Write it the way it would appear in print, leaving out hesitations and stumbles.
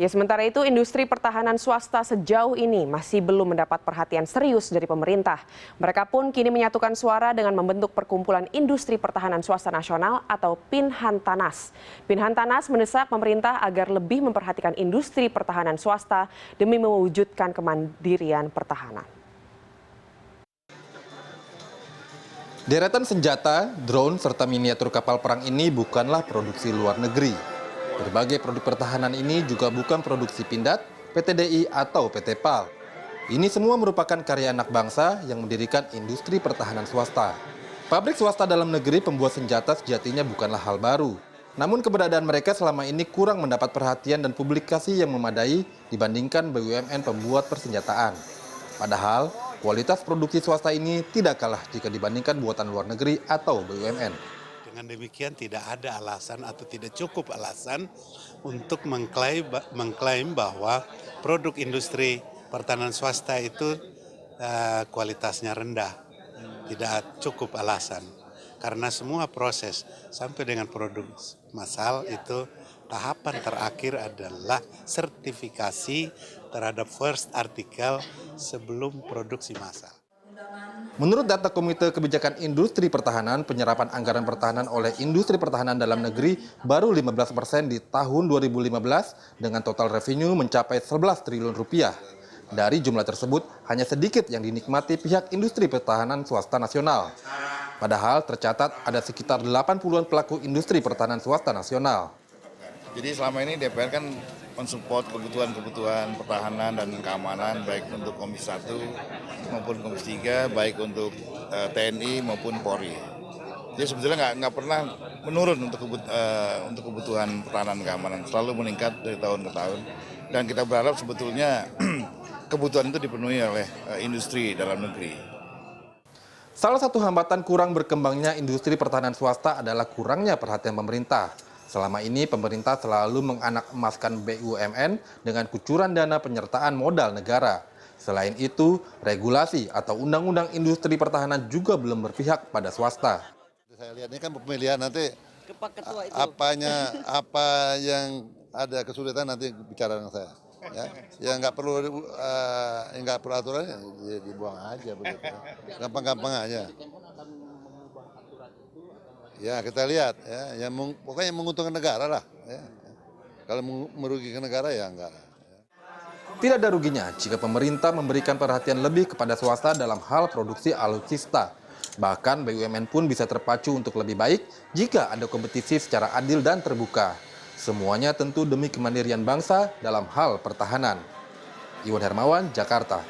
Ya, sementara itu industri pertahanan swasta sejauh ini masih belum mendapat perhatian serius dari pemerintah. Mereka pun kini menyatukan suara dengan membentuk Perkumpulan Industri Pertahanan Swasta Nasional atau Pinhantanas. Pinhantanas mendesak pemerintah agar lebih memperhatikan industri pertahanan swasta demi mewujudkan kemandirian pertahanan. Deretan senjata, drone, serta miniatur kapal perang ini bukanlah produksi luar negeri. Berbagai produk pertahanan ini juga bukan produksi Pindad, PT DI, atau PT PAL. Ini semua merupakan karya anak bangsa yang mendirikan industri pertahanan swasta. Pabrik swasta dalam negeri pembuat senjata sejatinya bukanlah hal baru. Namun keberadaan mereka selama ini kurang mendapat perhatian dan publikasi yang memadai dibandingkan BUMN pembuat persenjataan. Padahal, kualitas produksi swasta ini tidak kalah jika dibandingkan buatan luar negeri atau BUMN. Dengan demikian tidak ada alasan atau tidak cukup alasan untuk mengklaim bahwa produk industri pertahanan swasta itu kualitasnya rendah. Tidak cukup alasan. Karena semua proses sampai dengan produk massal itu tahapan terakhir adalah sertifikasi terhadap first article sebelum produksi massal. Menurut data Komite Kebijakan Industri Pertahanan, penyerapan anggaran pertahanan oleh industri pertahanan dalam negeri baru 15% di tahun 2015 dengan total revenue mencapai 11 triliun rupiah. Dari jumlah tersebut, hanya sedikit yang dinikmati pihak industri pertahanan swasta nasional. Padahal tercatat ada sekitar 80-an pelaku industri pertahanan swasta nasional. Jadi selama ini DPR kan mensupport kebutuhan pertahanan dan keamanan baik untuk Komisi 1 maupun Komisi 3, baik untuk TNI maupun Polri. Jadi sebetulnya nggak pernah menurun untuk kebutuhan pertahanan dan keamanan, selalu meningkat dari tahun ke tahun. Dan kita berharap sebetulnya kebutuhan itu dipenuhi oleh industri dalam negeri. Salah satu hambatan kurang berkembangnya industri pertahanan swasta adalah kurangnya perhatian pemerintah. Selama ini pemerintah selalu menganak-emaskan BUMN dengan kucuran dana penyertaan modal negara. Selain itu, regulasi atau undang-undang industri pertahanan juga belum berpihak pada swasta. Saya lihat ini kan pemilihan nanti apa yang ada kesulitan nanti bicara dengan saya. Ya nggak perlu aturan ya dibuang aja begitu. Gampang-gampang aja. Ya kita lihat ya, pokoknya menguntungkan negara lah. Ya. Kalau merugikan negara ya enggak. Tidak ada ruginya jika pemerintah memberikan perhatian lebih kepada swasta dalam hal produksi alutsista. Bahkan BUMN pun bisa terpacu untuk lebih baik jika ada kompetisi secara adil dan terbuka. Semuanya tentu demi kemandirian bangsa dalam hal pertahanan. Iwan Hermawan, Jakarta.